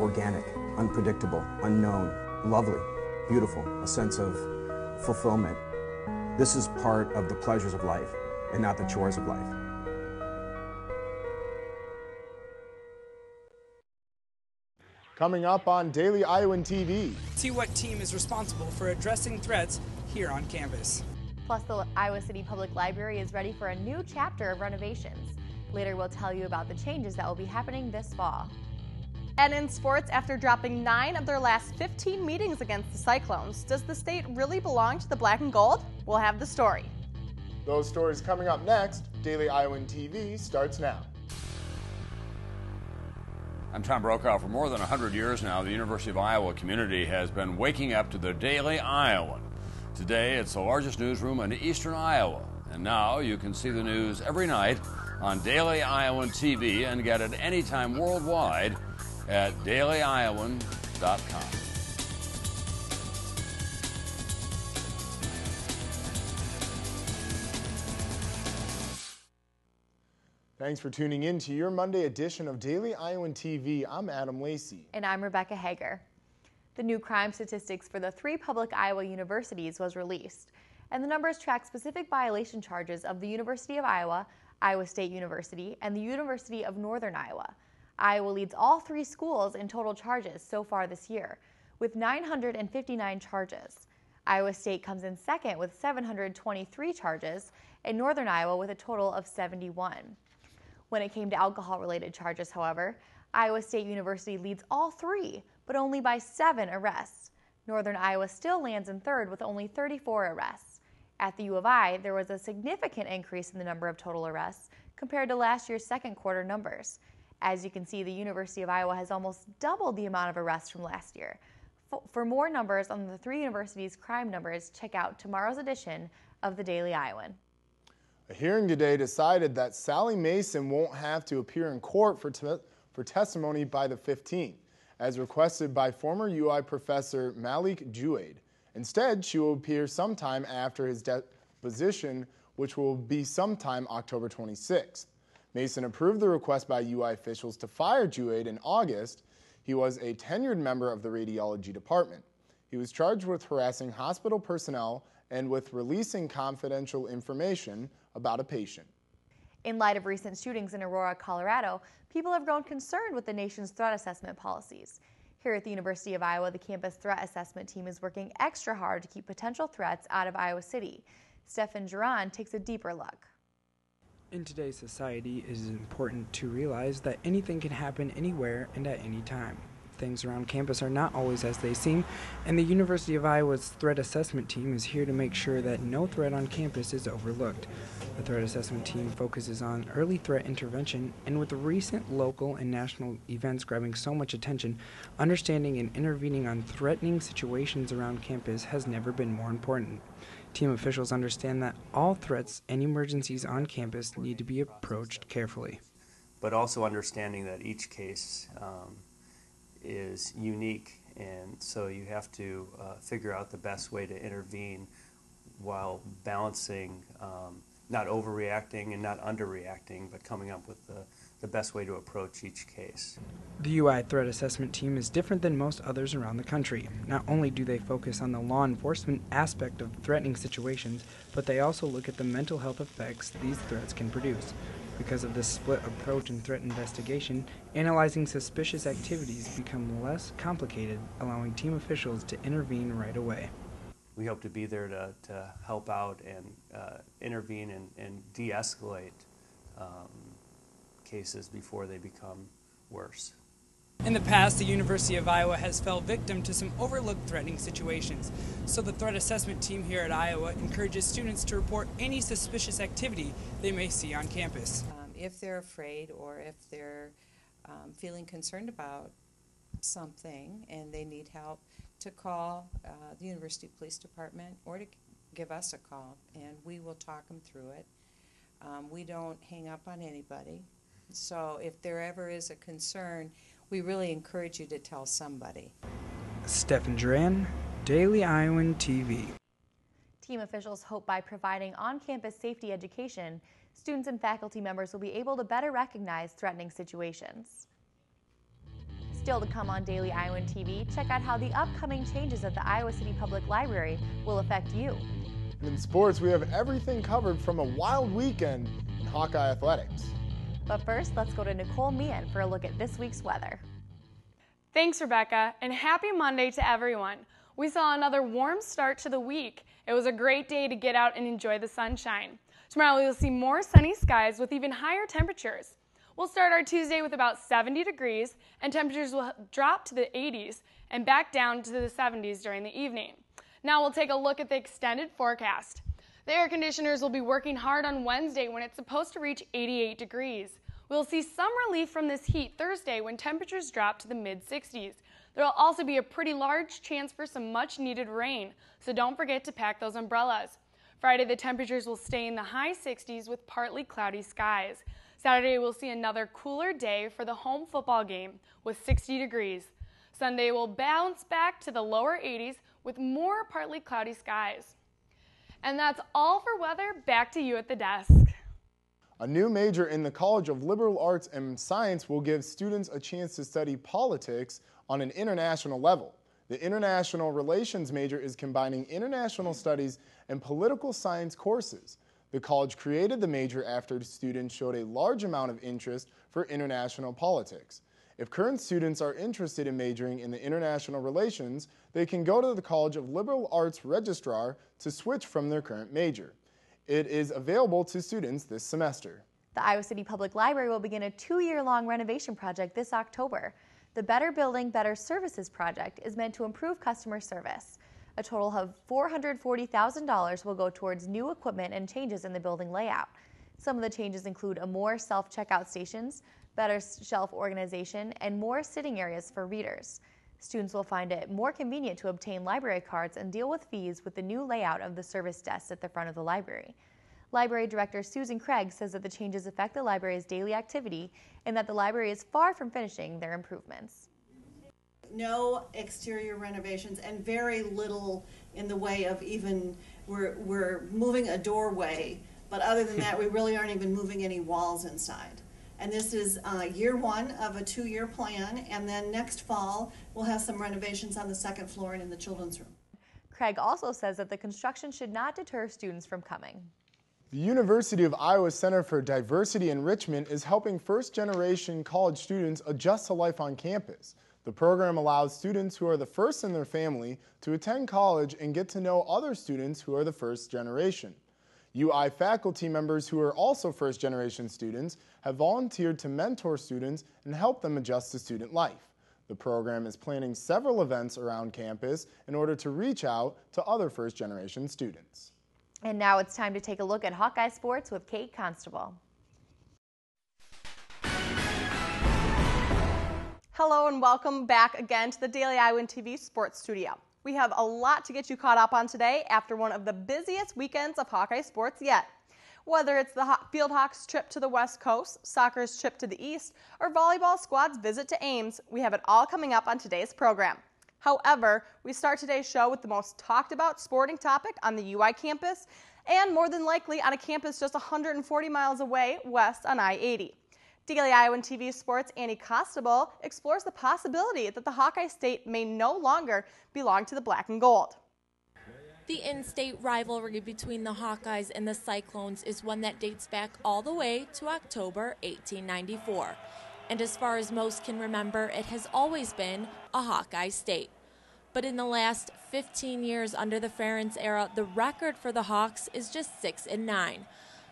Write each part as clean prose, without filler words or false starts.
organic, unpredictable, unknown, lovely, beautiful, a sense of fulfillment. This is part of the pleasures of life and not the chores of life. Coming up on Daily Iowan TV. See what team is responsible for addressing threats here on campus. Plus, the Iowa City Public Library is ready for a new chapter of renovations. Later, we'll tell you about the changes that will be happening this fall. And in sports, after dropping 9 of their last 15 meetings against the Cyclones, does the state really belong to the black and gold? We'll have the story. Those stories coming up next. Daily Iowan TV starts now. I'm Tom Brokaw. For more than 100 years now, the University of Iowa community has been waking up to the Daily Iowan. Today, it's the largest newsroom in eastern Iowa. And now you can see the news every night on Daily Iowan TV and get it anytime worldwide at dailyiowan.com. Thanks for tuning in to your Monday edition of Daily Iowan TV. I'm Adam Lacey. And I'm Rebecca Hager. The new crime statistics for the 3 public Iowa universities was released, and the numbers track specific violation charges of the University of Iowa, Iowa State University, and the University of Northern Iowa. Iowa leads all 3 schools in total charges so far this year, with 959 charges. Iowa State comes in second with 723 charges, and Northern Iowa with a total of 71. When it came to alcohol-related charges, however, Iowa State University leads all 3, but only by 7 arrests. Northern Iowa still lands in third with only 34 arrests. At the U of I, there was a significant increase in the number of total arrests compared to last year's second quarter numbers. As you can see, the University of Iowa has almost doubled the amount of arrests from last year. For more numbers on the 3 universities' crime numbers, check out tomorrow's edition of the Daily Iowan. A hearing today decided that Sally Mason won't have to appear in court for testimony by the 15th, as requested by former UI professor Malik Juaid. Instead, she will appear sometime after his deposition, which will be sometime October 26th. Mason approved the request by UI officials to fire Juaid in August. He was a tenured member of the radiology department. He was charged with harassing hospital personnel and with releasing confidential information about a patient. In light of recent shootings in Aurora, Colorado, people have grown concerned with the nation's threat assessment policies. Here at the University of Iowa, the campus threat assessment team is working extra hard to keep potential threats out of Iowa City. Stefan Duran takes a deeper look. In today's society, it is important to realize that anything can happen anywhere and at any time. Things around campus are not always as they seem, and the University of Iowa's threat assessment team is here to make sure that no threat on campus is overlooked. The threat assessment team focuses on early threat intervention, and with recent local and national events grabbing so much attention, understanding and intervening on threatening situations around campus has never been more important. Team officials understand that all threats and emergencies on campus need to be approached carefully. But also understanding that each case is unique, and so you have to figure out the best way to intervene while balancing not overreacting and not underreacting, but coming up with the best way to approach each case. The UI threat assessment team is different than most others around the country. Not only do they focus on the law enforcement aspect of threatening situations, but they also look at the mental health effects these threats can produce. Because of this split approach in threat investigation, analyzing suspicious activities become less complicated, allowing team officials to intervene right away. We hope to be there to help out and intervene and de-escalate cases before they become worse. In the past, the University of Iowa has fell victim to some overlooked threatening situations. So the threat assessment team here at Iowa encourages students to report any suspicious activity they may see on campus. If they're afraid or if they're feeling concerned about something and they need help, to call the University Police Department or to give us a call, and we will talk them through it. We don't hang up on anybody. So if there ever is a concern, we really encourage you to tell somebody. Stefan Duran, Daily Iowan TV. Team officials hope by providing on-campus safety education, students and faculty members will be able to better recognize threatening situations. Still to come on Daily Iowan TV, check out how the upcoming changes at the Iowa City Public Library will affect you. And in sports, we have everything covered from a wild weekend in Hawkeye athletics. But first, let's go to Nicole Meehan for a look at this week's weather. Thanks, Rebecca, and happy Monday to everyone. We saw another warm start to the week. It was a great day to get out and enjoy the sunshine. Tomorrow we will see more sunny skies with even higher temperatures. We'll start our Tuesday with about 70 degrees, and temperatures will drop to the 80s and back down to the 70s during the evening. Now we'll take a look at the extended forecast. The air conditioners will be working hard on Wednesday when it's supposed to reach 88 degrees. We'll see some relief from this heat Thursday when temperatures drop to the mid-60s. There will also be a pretty large chance for some much-needed rain, so don't forget to pack those umbrellas. Friday, the temperatures will stay in the high 60s with partly cloudy skies. Saturday, we'll see another cooler day for the home football game with 60 degrees. Sunday will bounce back to the lower 80s with more partly cloudy skies. And that's all for weather. Back to you at the desk. A new major in the College of Liberal Arts and Science will give students a chance to study politics on an international level. The International Relations major is combining international studies and political science courses. The college created the major after students showed a large amount of interest for international politics. If current students are interested in majoring in the international relations, they can go to the College of Liberal Arts registrar to switch from their current major. It is available to students this semester. The Iowa City Public Library will begin a 2-year-long renovation project this October. The Better Building, Better Services project is meant to improve customer service. A total of $440,000 will go towards new equipment and changes in the building layout. Some of the changes include more self-checkout stations, better shelf organization, and more sitting areas for readers. Students will find it more convenient to obtain library cards and deal with fees with the new layout of the service desks at the front of the library. Library Director Susan Craig says that the changes affect the library's daily activity and that the library is far from finishing their improvements. No exterior renovations and very little in the way of even we're moving a doorway, but other than that we really aren't even moving any walls inside. And this is year one of a 2-year plan, and then next fall we'll have some renovations on the second floor and in the children's room. Craig also says that the construction should not deter students from coming. The University of Iowa Center for Diversity Enrichment is helping first-generation college students adjust to life on campus. The program allows students who are the first in their family to attend college and get to know other students who are the first generation. UI faculty members who are also first-generation students have volunteered to mentor students and help them adjust to student life. The program is planning several events around campus in order to reach out to other first-generation students. And now it's time to take a look at Hawkeye Sports with Kate Constable. Hello and welcome back again to the Daily Iowan TV Sports Studio. We have a lot to get you caught up on today after one of the busiest weekends of Hawkeye sports yet. Whether it's the Fieldhawks trip to the West Coast, soccer's trip to the East, or volleyball squad's visit to Ames, we have it all coming up on today's program. However, we start today's show with the most talked about sporting topic on the UI campus and more than likely on a campus just 140 miles away west on I-80. Daily Iowan TV Sports' Annie Costable explores the possibility that the Hawkeye State may no longer belong to the black and gold. The in-state rivalry between the Hawkeyes and the Cyclones is one that dates back all the way to October 1894. And as far as most can remember, it has always been a Hawkeye state. But in the last 15 years under the Ferentz era, the record for the Hawks is just 6-9.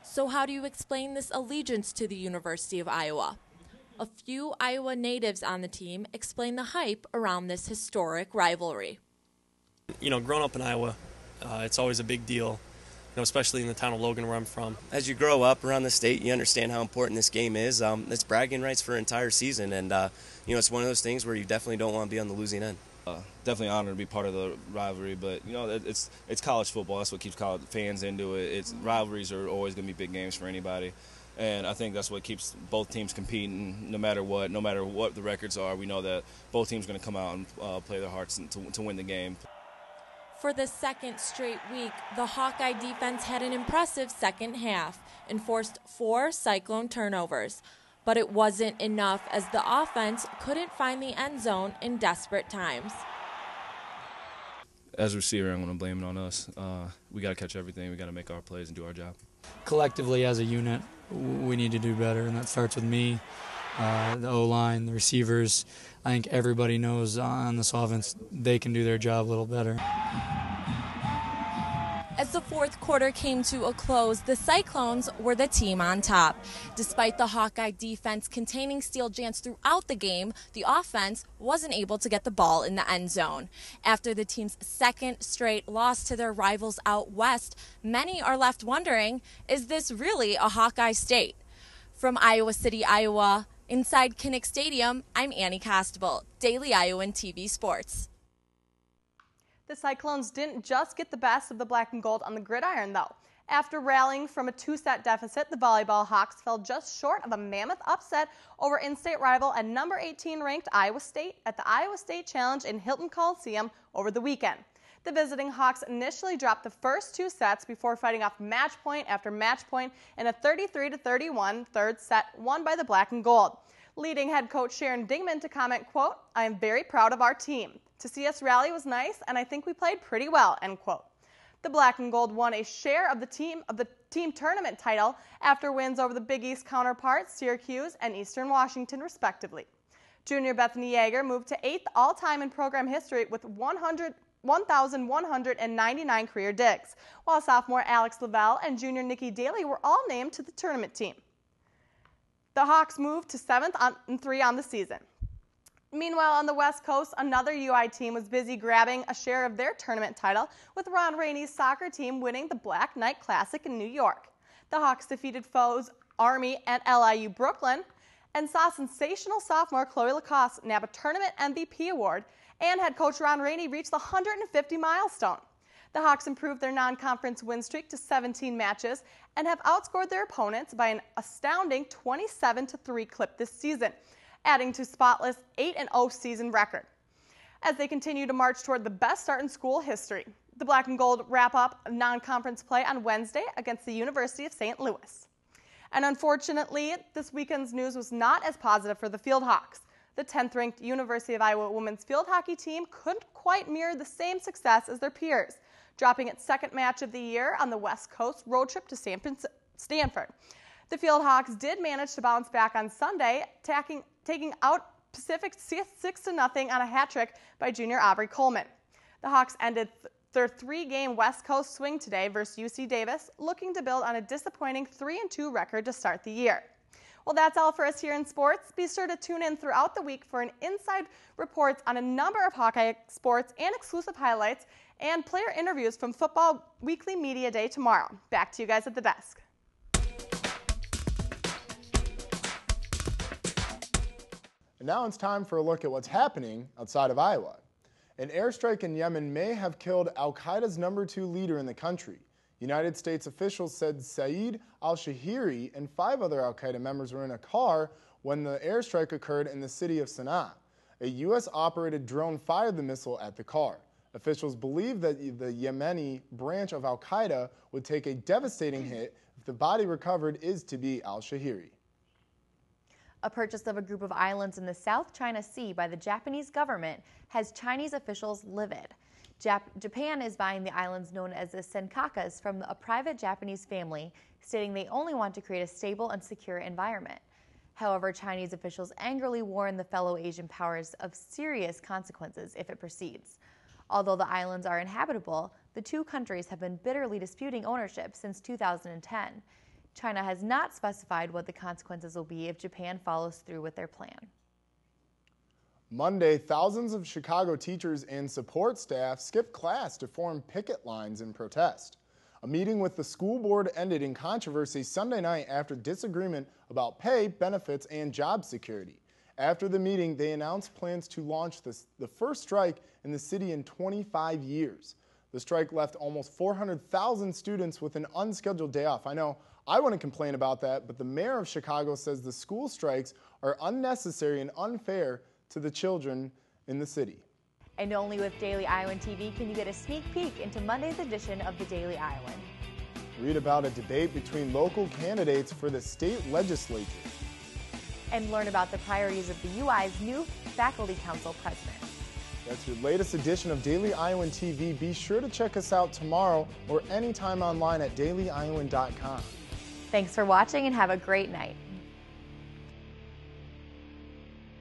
So how do you explain this allegiance to the University of Iowa? A few Iowa natives on the team explain the hype around this historic rivalry. You know, growing up in Iowa, it's always a big deal, especially in the town of Logan where I'm from. As you grow up around the state, you understand how important this game is. It's bragging rights for an entire season, and it's one of those things where you definitely don't want to be on the losing end. Definitely honored to be part of the rivalry, but it's college football. That's what keeps college fans into it. Rivalries are always going to be big games for anybody, and I think that's what keeps both teams competing. No matter what the records are, we know that both teams are going to come out and play their hearts to win the game. For the second straight week, the Hawkeye defense had an impressive second half and forced 4 Cyclone turnovers. but it wasn't enough as the offense couldn't find the end zone in desperate times. As a receiver, I'm going to blame it on us. We got to catch everything. We got to make our plays and do our job. Collectively, as a unit, we need to do better, and that starts with me, the O-line, the receivers. I think everybody knows on this offense they can do their job a little better. As the fourth quarter came to a close, the Cyclones were the team on top. Despite the Hawkeye defense containing Steel Giants throughout the game, the offense wasn't able to get the ball in the end zone. After the team's second straight loss to their rivals out west, many are left wondering, is this really a Hawkeye state? From Iowa City, Iowa, inside Kinnick Stadium, I'm Annie Costable, Daily Iowan TV Sports. The Cyclones didn't just get the best of the black and gold on the gridiron, though. After rallying from a 2-set deficit, the volleyball Hawks fell just short of a mammoth upset over in-state rival and number 18 ranked Iowa State at the Iowa State Challenge in Hilton Coliseum over the weekend. The visiting Hawks initially dropped the first 2 sets before fighting off match point after match point in a 33-31 third set won by the black and gold. Leading head coach Sharon Dingman to comment, quote, "I am very proud of our team. To see us rally was nice, and I think we played pretty well," end quote. The black and gold won a share of the team tournament title after wins over the Big East counterparts Syracuse and Eastern Washington, respectively. Junior Bethany Yeager moved to 8th all-time in program history with 1,199 career digs, while sophomore Alex Lavelle and junior Nikki Daly were all named to the tournament team. The Hawks moved to 7th and 3 on the season. Meanwhile, on the West Coast, another UI team was busy grabbing a share of their tournament title, with Ron Rainey's soccer team winning the Black Knight Classic in New York. The Hawks defeated foes Army and LIU Brooklyn and saw sensational sophomore Chloe Lacoste nab a tournament MVP award, and head coach Ron Rainey reached the 150 milestone. The Hawks improved their non-conference win streak to 17 matches and have outscored their opponents by an astounding 27-3 clip this season, adding to spotless 8-0 season record. As they continue to march toward the best start in school history, the Black and Gold wrap up non-conference play on Wednesday against the University of St. Louis. And unfortunately, this weekend's news was not as positive for the Field Hawks. The 10th-ranked University of Iowa women's field hockey team couldn't quite mirror the same success as their peers, dropping its second match of the year on the West Coast road trip to Stanford. The Field Hawks did manage to bounce back on Sunday, taking out Pacific 6-0 on a hat trick by junior Aubrey Coleman. The Hawks ended their 3-game West Coast swing today versus UC Davis, looking to build on a disappointing 3-2 record to start the year. Well, that's all for us here in sports. Be sure to tune in throughout the week for an inside reports on a number of Hawkeye sports and exclusive highlights and player interviews from Football Weekly Media Day tomorrow. Back to you guys at the desk. And now it's time for a look at what's happening outside of Iowa. An airstrike in Yemen may have killed al-Qaeda's #2 leader in the country. United States officials said Saeed al-Shahiri and 5 other al-Qaeda members were in a car when the airstrike occurred in the city of Sana'a. A U.S.-operated drone fired the missile at the car. Officials believe that the Yemeni branch of al-Qaeda would take a devastating hit if the body recovered is to be al-Shahiri. A purchase of a group of islands in the South China Sea by the Japanese government has Chinese officials livid. Japan is buying the islands known as the Senkakus from a private Japanese family, stating they only want to create a stable and secure environment. However, Chinese officials angrily warn the fellow Asian powers of serious consequences if it proceeds. Although the islands are inhabitable, the two countries have been bitterly disputing ownership since 2010. China has not specified what the consequences will be if Japan follows through with their plan. Monday, thousands of Chicago teachers and support staff skipped class to form picket lines in protest. A meeting with the school board ended in controversy Sunday night after disagreement about pay, benefits, and job security. After the meeting, they announced plans to launch the first strike in the city in 25 years. The strike left almost 400,000 students with an unscheduled day off. I know I wouldn't complain about that, but the mayor of Chicago says the school strikes are unnecessary and unfair to the children in the city. And only with Daily Iowan TV can you get a sneak peek into Monday's edition of the Daily Iowan. Read about a debate between local candidates for the state legislature. and learn about the priorities of the UI's new Faculty Council president. That's your latest edition of Daily Iowan TV. Be sure to check us out tomorrow or anytime online at dailyiowan.com. Thanks for watching and have a great night.